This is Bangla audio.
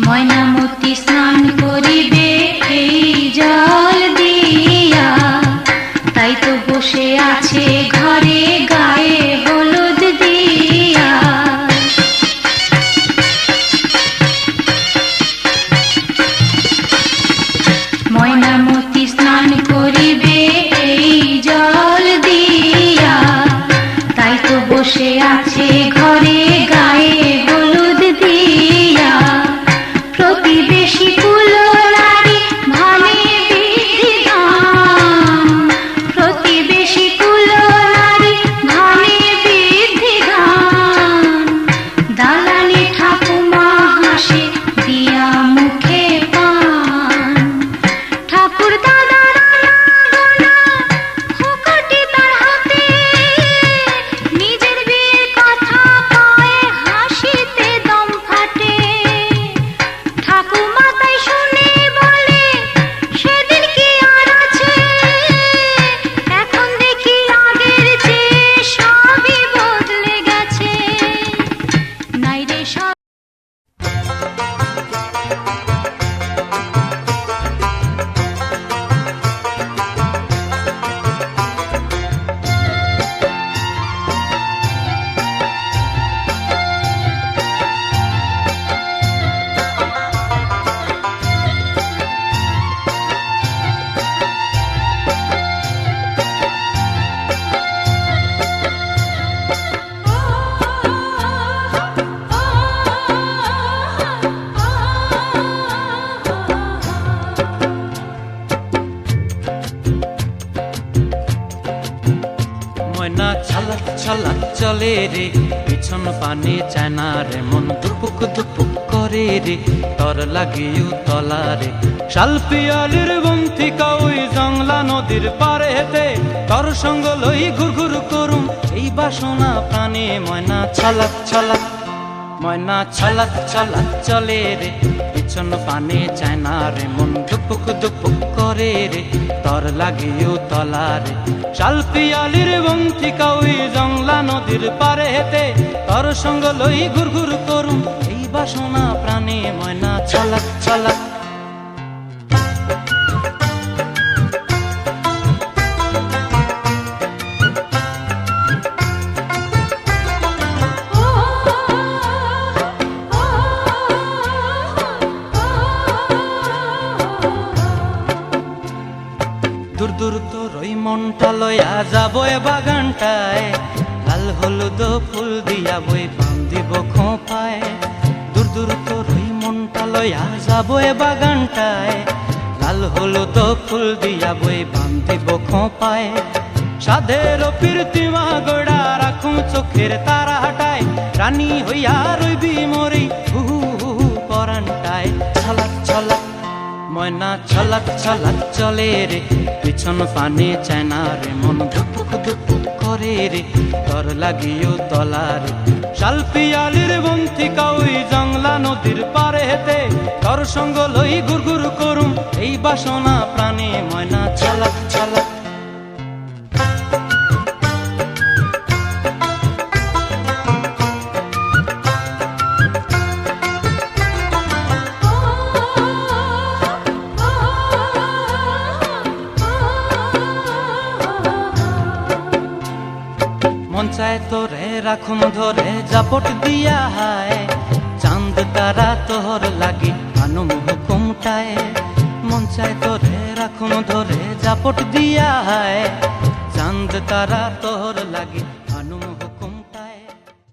ময়নামতি স্নান করিবে এই জল দিয়া, তাই তো বসে আছে ঘরে গায়ে হলুদ দিয়া। ময়নামতি স্নান করিবে এই জল দিয়া, তাই তো বসে আছে ঘরে গায়ে হলুদ দিয়া। প্রতিবেশী কুলনারী ভানে বিধিগান, প্রতিবেশী কুলনারী ভানে বিধিগান। দালালি ঠাকুমা হাসে দিয়া মুখে পান, ঠাকুর দাদা হুকটি তার হাতে, নিজের বিয়ের কথা পায় হাসিতে দম ফাটে। ঠাকুমা তাই শুনে বলে সেদিন কি আর আছে, এখন দেখি আগের চেয়ে সবই বদলে গেছে। নাই রে সব ময়না ছালাক ছালাক চলে রে, পিছন পানে চায় না রে, মন দুপুক দুপুক করে রে, তর লাগিও তলা রে। শালপিয়ালির বন্থিকা ওই জংলা নদীর পারে হেতে, তর সঙ্গ লই ঘুর ঘুর করুম এই বাসনা প্রাণে। ময়না ছালাক ছালাক, ময়না ছালাক ছালাক চলে রে, পিছন পানে চায় না রে, মন দুপুক দুপুক করে রে, তর লাগিও তলা রে। শালপিয়ালির বন্থিকা ওই জংলা নদীর পারে হেতে, তর সঙ্গ লই ঘুর ঘুর করুম এই বাসনা প্রাণে। ময়না ছালাক ছালাক। দূর দূর তোর ওই মনটা লইয়া যাব এ বাগানটায়, লাল হলুদ ফুল দিয়া বই পান দিব খোঁপায়। দূর দূর তোর ওই মনটা লইয়া যাবো এ বাগানটায়, লাল হলুদ ফুল দিয়া বই বান্ধিব খোঁপায়। সাধের প্রীতিমা গোড়া রাখুম চোখের তারা হাটায়, রানী হইয়া রইবি মরি হু হু পরানটায়। ছলাক ছলাক ময়না ছলাক ছলাক চলে রে, পিছন পানে চায় না রে, মন ধুপুক ধুপুক করে রে, তর লাগিও তলারে। শাল পিয়ালির বন্থিকা ওই জংলা নদীর পারে হেতে, তর সঙ্গ লই গুর গুর করুম এই বাসনা প্রাণে। ময়না ছলাক ছলাক মন চায় তোরে রাখুম ধরে জাপট দিয়া হায়, চাঁদ তারা তোর লাগি আনুম হুকুমটায়। মন চায় তোরে রাখুম ধরে জাপট দিয়া হায়, চাঁদ তারা তোর লাগি আনুম